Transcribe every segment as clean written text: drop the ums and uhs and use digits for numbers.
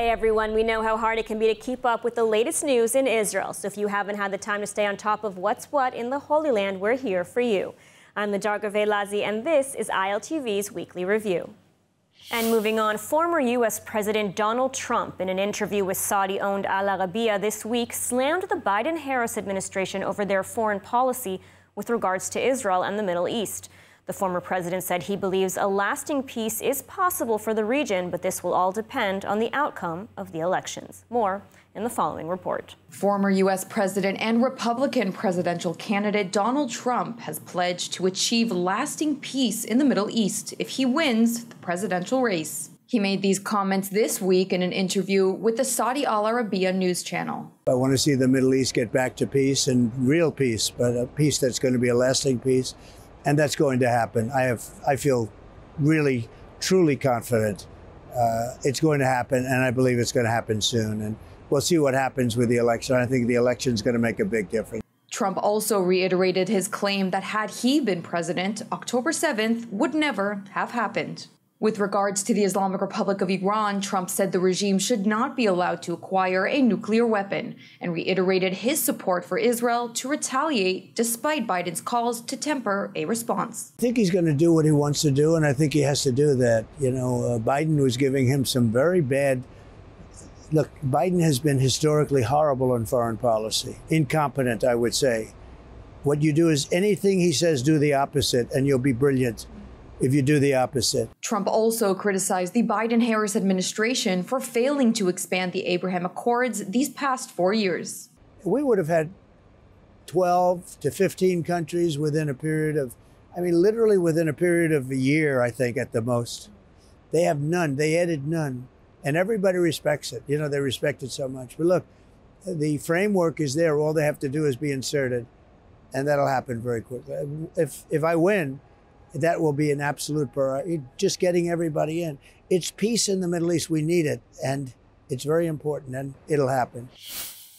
Hey everyone, we know how hard it can be to keep up with the latest news in Israel. So if you haven't had the time to stay on top of what's what in the Holy Land, we're here for you. I'm Ladar Gavelazi, and this is ILTV's Weekly Review. And moving on, former U.S. President Donald Trump, in an interview with Saudi-owned Al Arabiya this week, slammed the Biden-Harris administration over their foreign policy with regards to Israel and the Middle East. The former president said he believes a lasting peace is possible for the region, but this will all depend on the outcome of the elections. More in the following report. Former U.S. President and Republican presidential candidate Donald Trump has pledged to achieve lasting peace in the Middle East if he wins the presidential race. He made these comments this week in an interview with the Saudi Al Arabiya news channel. I want to see the Middle East get back to peace, and real peace, but a peace that's going to be a lasting peace. And that's going to happen. I feel really, truly confident it's going to happen, and I believe it's going to happen soon. And we'll see what happens with the election. I think the election is going to make a big difference. Trump also reiterated his claim that had he been president, October 7th would never have happened. With regards to the Islamic Republic of Iran, Trump said the regime should not be allowed to acquire a nuclear weapon and reiterated his support for Israel to retaliate despite Biden's calls to temper a response. I think he's going to do what he wants to do, and I think he has to do that. You know, Biden was giving him some very bad... Look, Biden has been historically horrible on foreign policy. Incompetent, I would say. What you do is anything he says, do the opposite, and you'll be brilliant if you do the opposite. Trump also criticized the Biden-Harris administration for failing to expand the Abraham Accords these past 4 years. We would have had 12 to 15 countries within a period of, literally within a period of a year, I think, at the most. They have none. They added none. And everybody respects it. You know, they respect it so much. But look, the framework is there. All they have to do is be inserted. And that'll happen very quickly. If I win, that will be an absolute priority, just getting everybody in. It's peace in the Middle East. We need it, and it's very important, and it'll happen.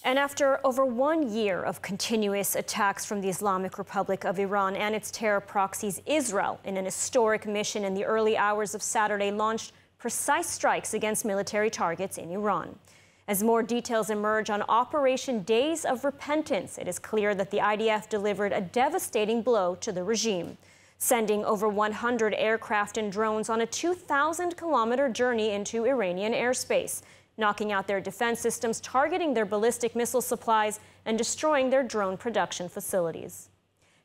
And after over 1 year of continuous attacks from the Islamic Republic of Iran and its terror proxies, Israel, in an historic mission in the early hours of Saturday, launched precise strikes against military targets in Iran. As more details emerge on Operation Days of Repentance, it is clear that the IDF delivered a devastating blow to the regime, sending over 100 aircraft and drones on a 2,000-kilometer journey into Iranian airspace, knocking out their defense systems, targeting their ballistic missile supplies, and destroying their drone production facilities.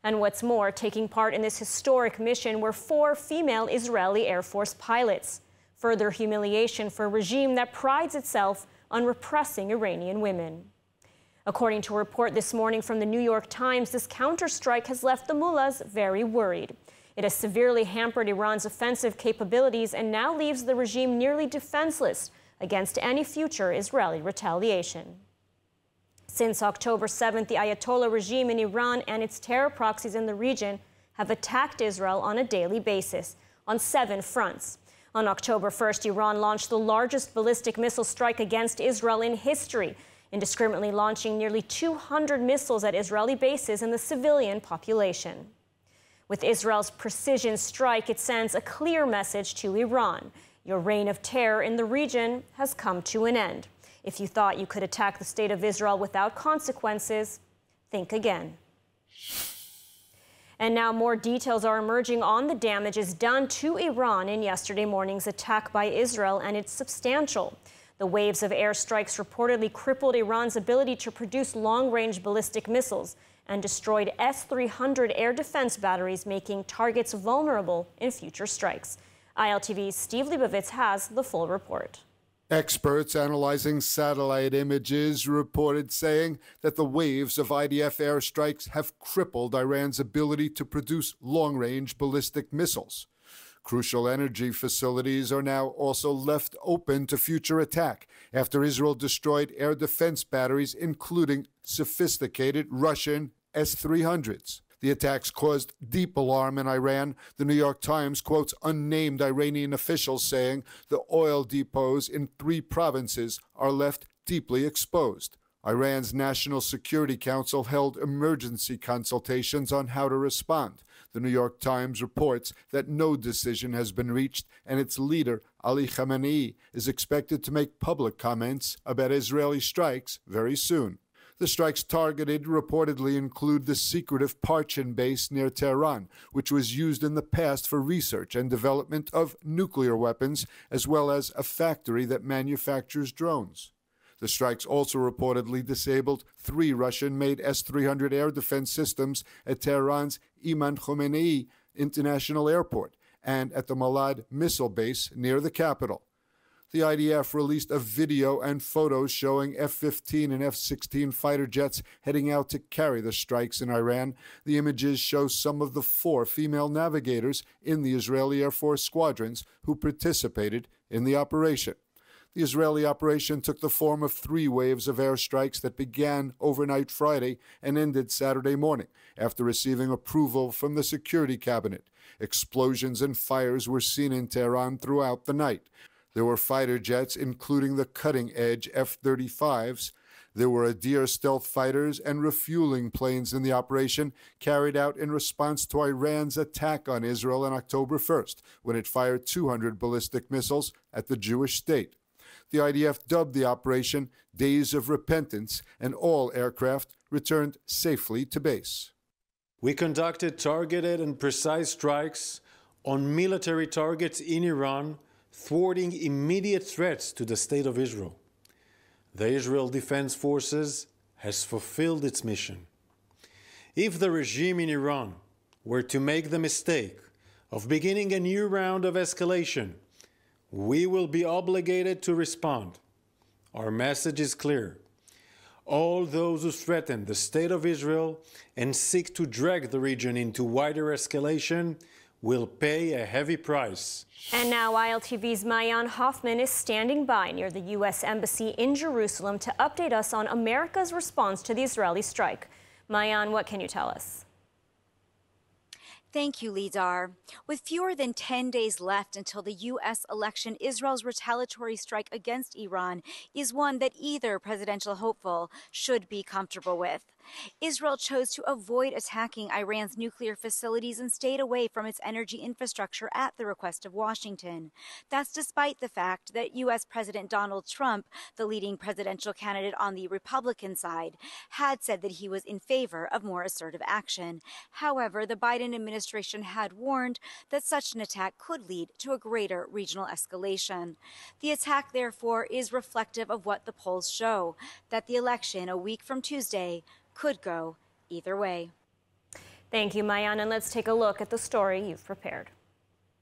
And what's more, taking part in this historic mission were 4 female Israeli Air Force pilots. Further humiliation for a regime that prides itself on repressing Iranian women. According to a report this morning from the New York Times, this counterstrike has left the mullahs very worried. It has severely hampered Iran's offensive capabilities and now leaves the regime nearly defenseless against any future Israeli retaliation. Since October 7th, the Ayatollah regime in Iran and its terror proxies in the region have attacked Israel on a daily basis on 7 fronts. On October 1st, Iran launched the largest ballistic missile strike against Israel in history, indiscriminately launching nearly 200 missiles at Israeli bases and the civilian population. With Israel's precision strike, it sends a clear message to Iran. Your reign of terror in the region has come to an end. If you thought you could attack the state of Israel without consequences, think again. And now more details are emerging on the damages done to Iran in yesterday morning's attack by Israel, and it's substantial. The waves of airstrikes reportedly crippled Iran's ability to produce long-range ballistic missiles and destroyed S-300 air defense batteries, making targets vulnerable in future strikes. ILTV's Steve Leibovitz has the full report. Experts analyzing satellite images reported saying that the waves of IDF airstrikes have crippled Iran's ability to produce long-range ballistic missiles. Crucial energy facilities are now also left open to future attack after Israel destroyed air defense batteries, including sophisticated Russian S-300s. The attacks caused deep alarm in Iran. The New York Times quotes unnamed Iranian officials saying the oil depots in 3 provinces are left deeply exposed. Iran's National Security Council held emergency consultations on how to respond. The New York Times reports that no decision has been reached, and its leader, Ali Khamenei, is expected to make public comments about Israeli strikes very soon. The strikes targeted reportedly include the secretive Parchin base near Tehran, which was used in the past for research and development of nuclear weapons, as well as a factory that manufactures drones. The strikes also reportedly disabled 3 Russian-made S-300 air defense systems at Tehran's Imam Khomeini International Airport and at the Malad missile base near the capital. The IDF released a video and photos showing F-15 and F-16 fighter jets heading out to carry the strikes in Iran. The images show some of the 4 female navigators in the Israeli Air Force squadrons who participated in the operation. The Israeli operation took the form of 3 waves of airstrikes that began overnight Friday and ended Saturday morning after receiving approval from the Security Cabinet. Explosions and fires were seen in Tehran throughout the night. There were fighter jets, including the cutting-edge F-35s. There were Adir stealth fighters and refueling planes in the operation, carried out in response to Iran's attack on Israel on October 1st, when it fired 200 ballistic missiles at the Jewish state. The IDF dubbed the operation Days of Repentance, and all aircraft returned safely to base. We conducted targeted and precise strikes on military targets in Iran, thwarting immediate threats to the State of Israel. The Israel Defense Forces has fulfilled its mission. If the regime in Iran were to make the mistake of beginning a new round of escalation, we will be obligated to respond. Our message is clear. All those who threaten the State of Israel and seek to drag the region into wider escalation will pay a heavy price. And now ILTV's Maayan Hoffman is standing by near the U.S. Embassy in Jerusalem to update us on America's response to the Israeli strike. Maayan, what can you tell us? Thank you, Lidar. With fewer than 10 days left until the U.S. election, Israel's retaliatory strike against Iran is one that either presidential hopeful should be comfortable with. Israel chose to avoid attacking Iran's nuclear facilities and stayed away from its energy infrastructure at the request of Washington. That's despite the fact that U.S. President Donald Trump, the leading presidential candidate on the Republican side, had said that he was in favor of more assertive action. However, the Biden administration had warned that such an attack could lead to a greater regional escalation. The attack, therefore, is reflective of what the polls show, that the election a week from Tuesday could go either way. Thank you, Maayan, and let's take a look at the story you've prepared.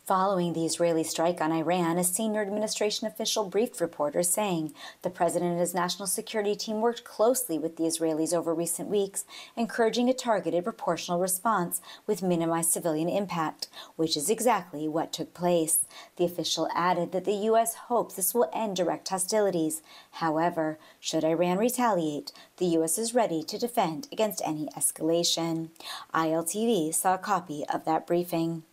Following the Israeli strike on Iran, a senior administration official briefed reporters saying the president and his national security team worked closely with the Israelis over recent weeks, encouraging a targeted, proportional response with minimized civilian impact, which is exactly what took place. The official added that the U.S. hopes this will end direct hostilities. However, should Iran retaliate, the U.S. is ready to defend against any escalation. ILTV saw a copy of that briefing.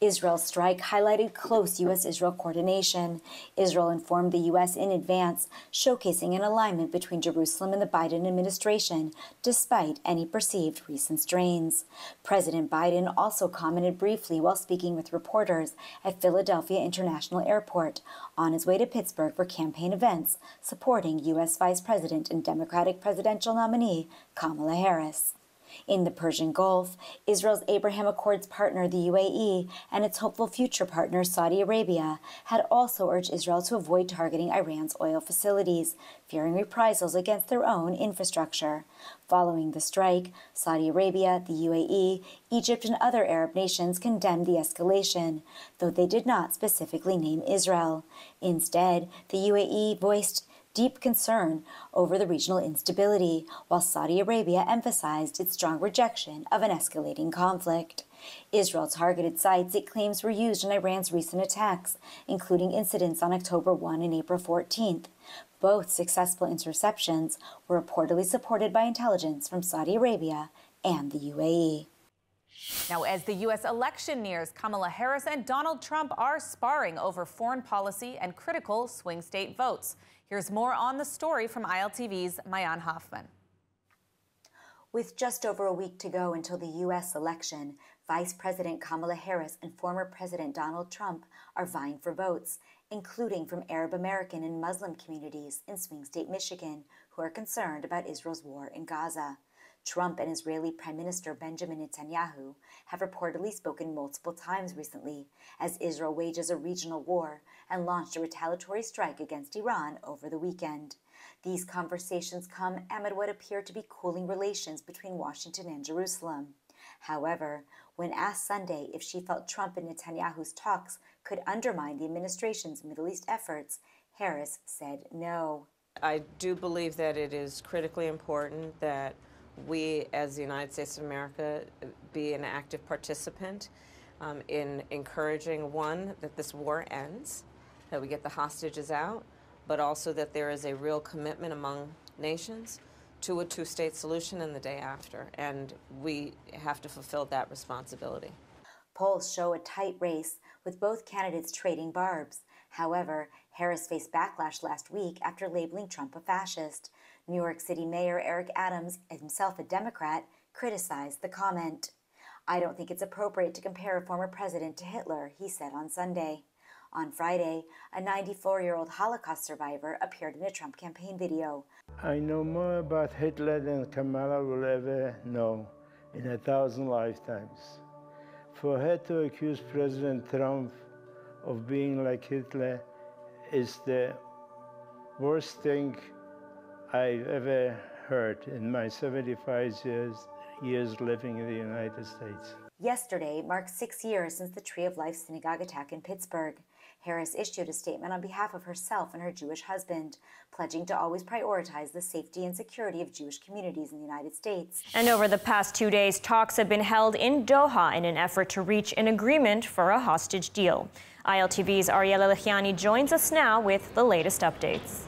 Israel's strike highlighted close U.S.-Israel coordination. Israel informed the U.S. in advance, showcasing an alignment between Jerusalem and the Biden administration, despite any perceived recent strains. President Biden also commented briefly while speaking with reporters at Philadelphia International Airport on his way to Pittsburgh for campaign events supporting U.S. Vice President and Democratic presidential nominee Kamala Harris. In the Persian Gulf, Israel's Abraham Accords partner, the UAE, and its hopeful future partner, Saudi Arabia, had also urged Israel to avoid targeting Iran's oil facilities, fearing reprisals against their own infrastructure. Following the strike, Saudi Arabia, the UAE, Egypt, and other Arab nations condemned the escalation, though they did not specifically name Israel. Instead, the UAE voiced deep concern over the regional instability, while Saudi Arabia emphasized its strong rejection of an escalating conflict. Israel targeted sites it claims were used in Iran's recent attacks, including incidents on October 1 and April 14th. Both successful interceptions were reportedly supported by intelligence from Saudi Arabia and the UAE. Now, as the U.S. election nears, Kamala Harris and Donald Trump are sparring over foreign policy and critical swing state votes. Here's more on the story from ILTV's Mayan Hoffman. With just over a week to go until the U.S. election, Vice President Kamala Harris and former President Donald Trump are vying for votes, including from Arab American and Muslim communities in swing state Michigan, who are concerned about Israel's war in Gaza. Trump and Israeli Prime Minister Benjamin Netanyahu have reportedly spoken multiple times recently as Israel wages a regional war and launched a retaliatory strike against Iran over the weekend. These conversations come amid what appear to be cooling relations between Washington and Jerusalem. However, when asked Sunday if she felt Trump and Netanyahu's talks could undermine the administration's Middle East efforts, Harris said no. I do believe that it is critically important that we, as the United States of America, be an active participant in encouraging, one, that this war ends, that we get the hostages out, but also that there is a real commitment among nations to a two-state solution in the day after, and we have to fulfill that responsibility. Polls show a tight race, with both candidates trading barbs. However, Harris faced backlash last week after labeling Trump a fascist. New York City Mayor Eric Adams, himself a Democrat, criticized the comment. "I don't think it's appropriate to compare a former president to Hitler," he said on Sunday. On Friday, a 94-year-old Holocaust survivor appeared in a Trump campaign video. "I know more about Hitler than Kamala will ever know in 1,000 lifetimes. For her to accuse President Trump of being like Hitler is the worst thing I've ever heard in my 75 years living in the United States." Yesterday marked 6 years since the Tree of Life synagogue attack in Pittsburgh. Harris issued a statement on behalf of herself and her Jewish husband, pledging to always prioritize the safety and security of Jewish communities in the United States. And over the past 2 days, talks have been held in Doha in an effort to reach an agreement for a hostage deal. ILTV's Ariela Lechiani joins us now with the latest updates.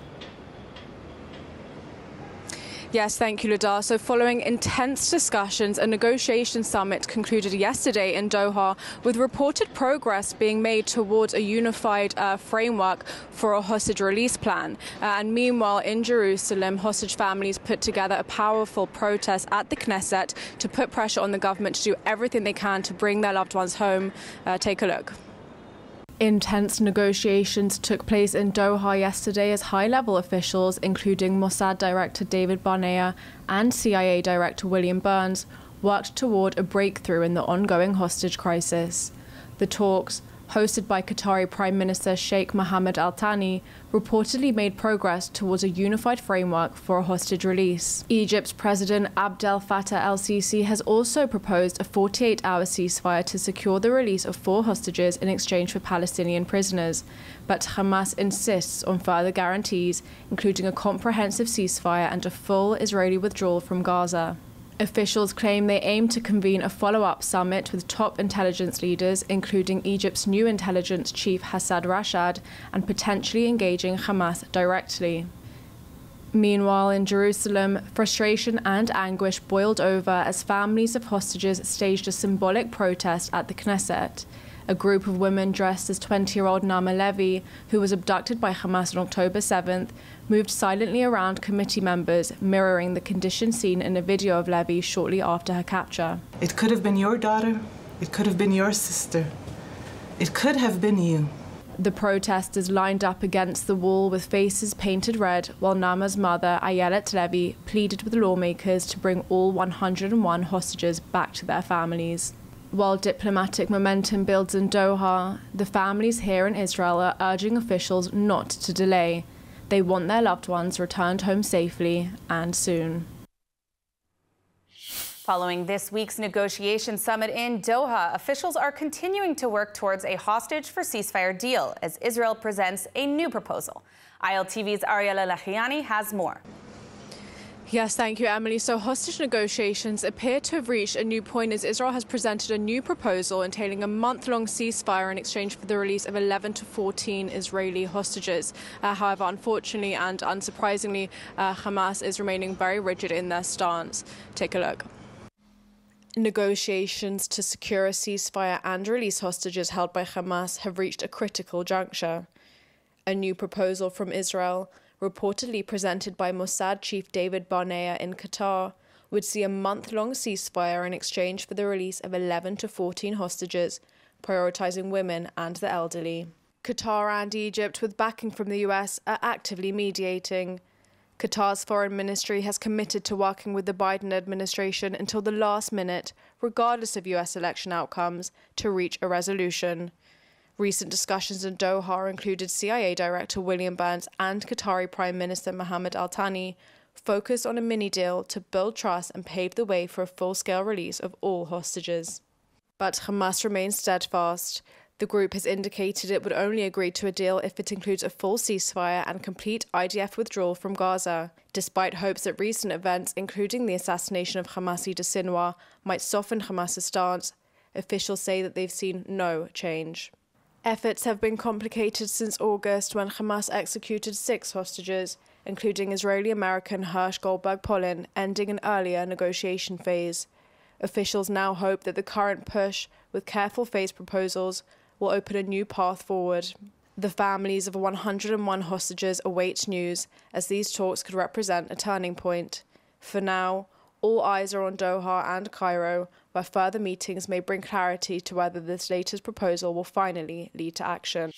Yes, thank you, Ladar. So following intense discussions, a negotiation summit concluded yesterday in Doha with reported progress being made towards a unified framework for a hostage release plan. And meanwhile, in Jerusalem, hostage families put together a powerful protest at the Knesset to put pressure on the government to do everything they can to bring their loved ones home. Take a look. Intense negotiations took place in Doha yesterday as high-level officials, including Mossad Director David Barnea and CIA Director William Burns, worked toward a breakthrough in the ongoing hostage crisis. The talks, hosted by Qatari Prime Minister Sheikh Mohammed Al Thani, reportedly made progress towards a unified framework for a hostage release. Egypt's President Abdel Fattah el-Sisi has also proposed a 48-hour ceasefire to secure the release of 4 hostages in exchange for Palestinian prisoners. But Hamas insists on further guarantees, including a comprehensive ceasefire and a full Israeli withdrawal from Gaza. Officials claim they aim to convene a follow-up summit with top intelligence leaders, including Egypt's new intelligence chief Hassan Rashad, and potentially engaging Hamas directly. Meanwhile, in Jerusalem, frustration and anguish boiled over as families of hostages staged a symbolic protest at the Knesset. A group of women dressed as 20-year-old Naama Levy, who was abducted by Hamas on October 7th, moved silently around committee members, mirroring the conditions seen in a video of Levy shortly after her capture. "It could have been your daughter. It could have been your sister. It could have been you." The protesters lined up against the wall with faces painted red, while Naama's mother, Ayelet Levy, pleaded with lawmakers to bring all 101 hostages back to their families. While diplomatic momentum builds in Doha, the families here in Israel are urging officials not to delay. They want their loved ones returned home safely and soon. Following this week's negotiation summit in Doha, officials are continuing to work towards a hostage for ceasefire deal as Israel presents a new proposal. ILTV's Ariela Lechiani has more. Yes, thank you, Emily. So hostage negotiations appear to have reached a new point as Israel has presented a new proposal entailing a month-long ceasefire in exchange for the release of 11 to 14 Israeli hostages. However, unfortunately and unsurprisingly, Hamas is remaining very rigid in their stance. Take a look. Negotiations to secure a ceasefire and release hostages held by Hamas have reached a critical juncture. A new proposal from Israel, reportedly presented by Mossad chief David Barnea in Qatar, would see a month-long ceasefire in exchange for the release of 11 to 14 hostages, prioritizing women and the elderly. Qatar and Egypt, with backing from the US, are actively mediating. Qatar's foreign ministry has committed to working with the Biden administration until the last minute, regardless of US election outcomes, to reach a resolution. Recent discussions in Doha included CIA Director William Burns and Qatari Prime Minister Mohammed Al Thani, focused on a mini-deal to build trust and pave the way for a full-scale release of all hostages. But Hamas remains steadfast. The group has indicated it would only agree to a deal if it includes a full ceasefire and complete IDF withdrawal from Gaza, despite hopes that recent events, including the assassination of Hamas leader Sinwar, might soften Hamas's stance. Officials say that they've seen no change. Efforts have been complicated since August, when Hamas executed 6 hostages, including Israeli-American Hersh Goldberg-Polin, ending an earlier negotiation phase. Officials now hope that the current push, with careful phase proposals, will open a new path forward. The families of 101 hostages await news, as these talks could represent a turning point. For now, all eyes are on Doha and Cairo, where further meetings may bring clarity to whether this latest proposal will finally lead to action.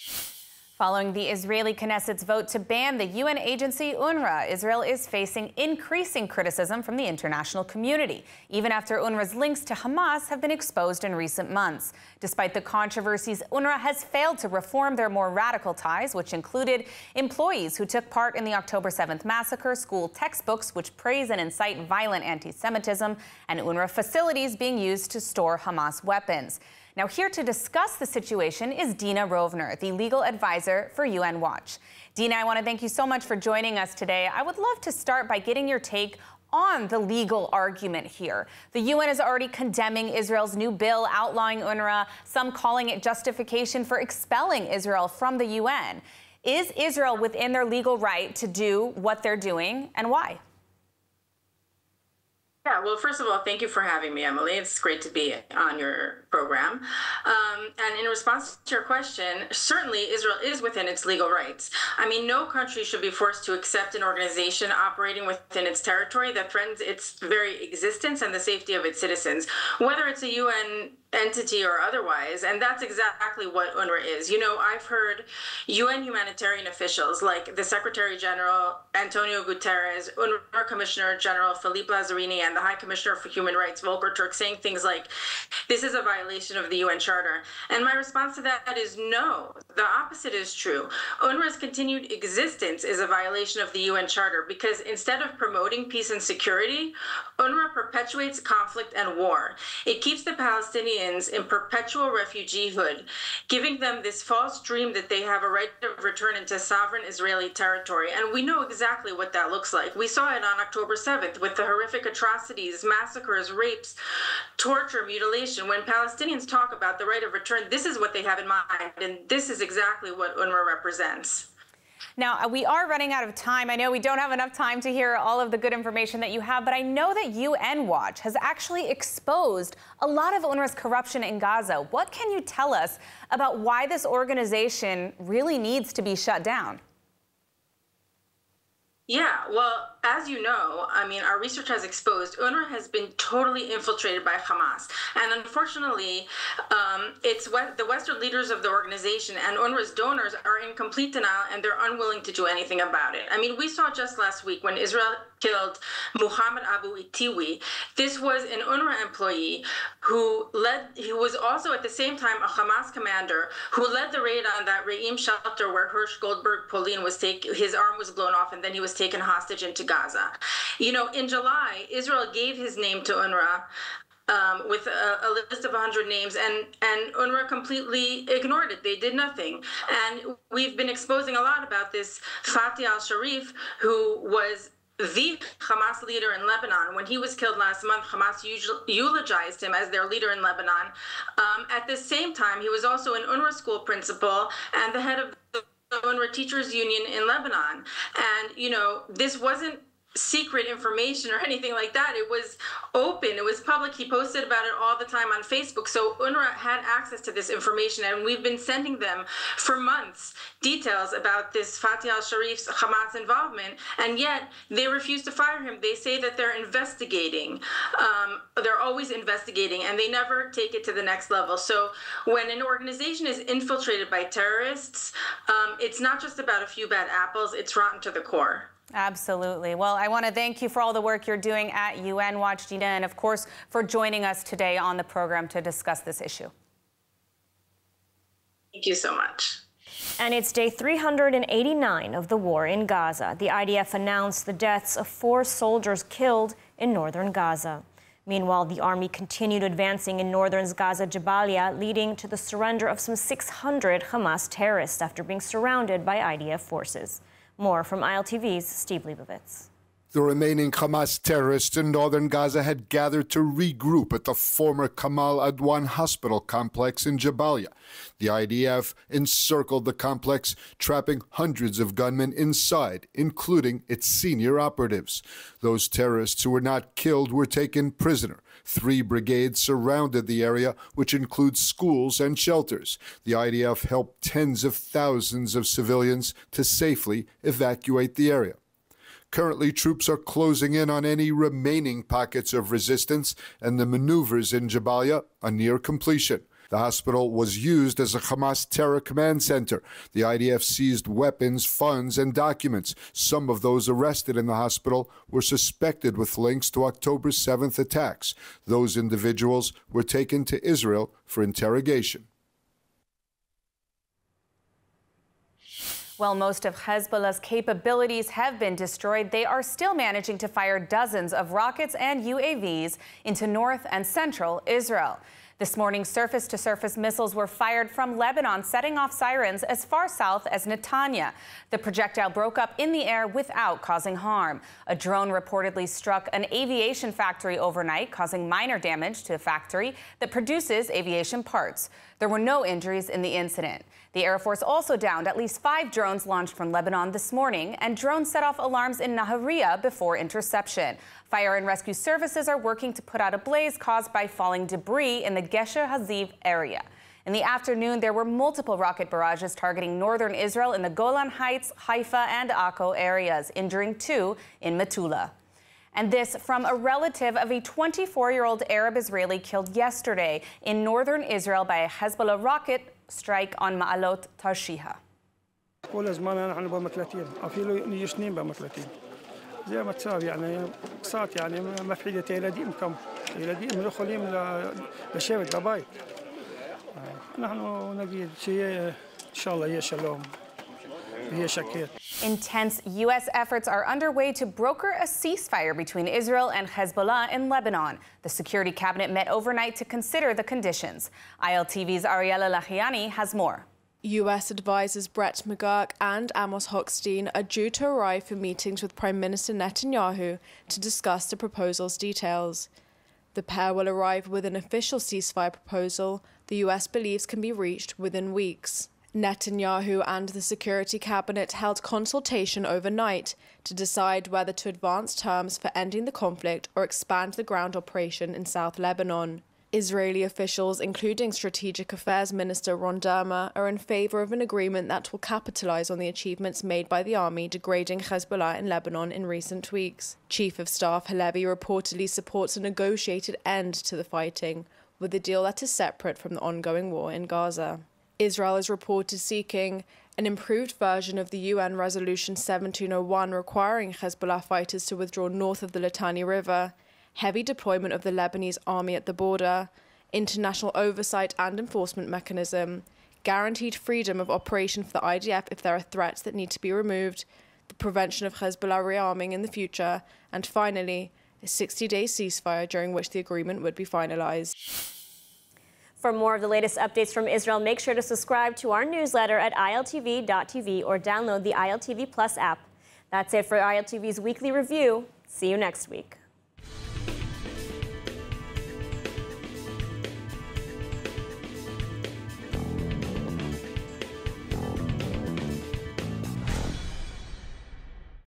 Following the Israeli Knesset's vote to ban the UN agency UNRWA, Israel is facing increasing criticism from the international community, even after UNRWA's links to Hamas have been exposed in recent months. Despite the controversies, UNRWA has failed to reform their more radical ties, which included employees who took part in the October 7th massacre, school textbooks which praise and incite violent anti-Semitism, and UNRWA facilities being used to store Hamas weapons. Now, here to discuss the situation is Dina Rovner, the legal advisor for UN Watch. Dina, I want to thank you so much for joining us today. I would love to start by getting your take on the legal argument here. The UN is already condemning Israel's new bill outlawing UNRWA, some calling it justification for expelling Israel from the UN. Is Israel within their legal right to do what they're doing, and why? Yeah, well, first of all, thank you for having me, Emily. It's great to be on your program. And in response to your question, certainly Israel is within its legal rights. I mean, no country should be forced to accept an organization operating within its territory that threatens its very existence and the safety of its citizens, whether it's a UN entity or otherwise. And that's exactly what UNRWA is. You know, I've heard UN humanitarian officials like the Secretary General Antonio Guterres, UNRWA Commissioner General Philippe Lazzarini, and the High Commissioner for Human Rights, Volker Turk, saying things like, this is a violation of the UN Charter. And my response to that is no, the opposite is true. UNRWA's continued existence is a violation of the UN Charter because instead of promoting peace and security, UNRWA perpetuates conflict and war. It keeps the Palestinians in perpetual refugeehood, giving them this false dream that they have a right of return into sovereign Israeli territory. And we know exactly what that looks like. We saw it on October 7th with the horrific atrocities, massacres, rapes, torture, mutilation. When Palestinians talk about the right of return, this is what they have in mind, and this is exactly what UNRWA represents. Now, we are running out of time. I know we don't have enough time to hear all of the good information that you have, but I know that UN Watch has actually exposed a lot of UNRWA's corruption in Gaza. What can you tell us about why this organization really needs to be shut down? Yeah, well, as you know, I mean, our research has exposed UNRWA has been totally infiltrated by Hamas. And unfortunately, the Western leaders of the organization and UNRWA's donors are in complete denial, and they're unwilling to do anything about it. I mean, we saw just last week when Israel killed Muhammad Abu Itiwi. This was an UNRWA employee who was also at the same time a Hamas commander who led the raid on that Re'im shelter where Hersh Goldberg-Polin was his arm was blown off, and then he was taken hostage into Gaza. You know, in July, Israel gave his name to UNRWA with a list of 100 names, and UNRWA completely ignored it. They did nothing. And we've been exposing a lot about this Fatih al-Sharif, who was the Hamas leader in Lebanon. When he was killed last month, Hamas eulogized him as their leader in Lebanon. At the same time, he was also an UNRWA school principal and the head of the UNRWA Teachers Union in Lebanon. And, you know, this wasn't secret information or anything like that. It was open. It was public. He posted about it all the time on Facebook. So UNRWA had access to this information, and we've been sending them for months details about this Fatih al-Sharif's Hamas involvement, and yet they refuse to fire him. They say that they're investigating. They're always investigating, and they never take it to the next level. So when an organization is infiltrated by terrorists, it's not just about a few bad apples. It's rotten to the core. Absolutely. Well, I want to thank you for all the work you're doing at UN Watch, Dina, and of course for joining us today on the program to discuss this issue. Thank you so much. And it's day 389 of the war in Gaza. The IDF announced the deaths of 4 soldiers killed in northern Gaza. Meanwhile, the army continued advancing in northern Gaza, Jabalia, leading to the surrender of some 600 Hamas terrorists after being surrounded by IDF forces. More from ILTV's Steve Leibovitz. The remaining Hamas terrorists in northern Gaza had gathered to regroup at the former Kamal Adwan hospital complex in Jabalia. The IDF encircled the complex, trapping hundreds of gunmen inside, including its senior operatives. Those terrorists who were not killed were taken prisoner. 3 brigades surrounded the area, which includes schools and shelters. The IDF helped tens of thousands of civilians to safely evacuate the area. Currently, troops are closing in on any remaining pockets of resistance, and the maneuvers in Jabalia are near completion. The hospital was used as a Hamas terror command center. The IDF seized weapons, funds, and documents. Some of those arrested in the hospital were suspected with links to October 7th attacks. Those individuals were taken to Israel for interrogation. While most of Hezbollah's capabilities have been destroyed, they are still managing to fire dozens of rockets and UAVs into north and central Israel. This morning, surface-to-surface missiles were fired from Lebanon, setting off sirens as far south as Netanya. The projectile broke up in the air without causing harm. A drone reportedly struck an aviation factory overnight, causing minor damage to a factory that produces aviation parts. There were no injuries in the incident. The Air Force also downed at least 5 drones launched from Lebanon this morning, and drones set off alarms in Nahariya before interception. Fire and rescue services are working to put out a blaze caused by falling debris in the Gesher Haziv area. In the afternoon, there were multiple rocket barrages targeting northern Israel in the Golan Heights, Haifa, and Akko areas, injuring 2 in Metula. And this from a relative of a 24-year-old Arab Israeli killed yesterday in northern Israel by a Hezbollah rocket strike on Ma'alot Tarshiha. زي ما تصاب يعني قصات يعني ما في حدة يلديمكم يلديم يدخلين لشيبة ببايت نحن نجد شيء إن شاء الله هي شلوم هي شكيت. Intense U.S. efforts are underway to broker a ceasefire between Israel and Hezbollah in Lebanon. The Security Cabinet met overnight to consider the conditions. ILTV's Ariella Lahiani has more. U.S. advisors Brett McGurk and Amos Hochstein are due to arrive for meetings with Prime Minister Netanyahu to discuss the proposal's details. The pair will arrive with an official ceasefire proposal the U.S. believes can be reached within weeks. Netanyahu and the Security Cabinet held consultation overnight to decide whether to advance terms for ending the conflict or expand the ground operation in South Lebanon. Israeli officials, including Strategic Affairs Minister Ron Dermer, are in favor of an agreement that will capitalize on the achievements made by the army degrading Hezbollah in Lebanon in recent weeks. Chief of Staff Halevi reportedly supports a negotiated end to the fighting, with a deal that is separate from the ongoing war in Gaza. Israel is reported seeking an improved version of the UN Resolution 1701 requiring Hezbollah fighters to withdraw north of the Litani River, heavy deployment of the Lebanese army at the border, international oversight and enforcement mechanism, guaranteed freedom of operation for the IDF if there are threats that need to be removed, the prevention of Hezbollah rearming in the future, and finally, a 60-day ceasefire during which the agreement would be finalized. For more of the latest updates from Israel, make sure to subscribe to our newsletter at iltv.tv or download the ILTV Plus app. That's it for ILTV's weekly review. See you next week.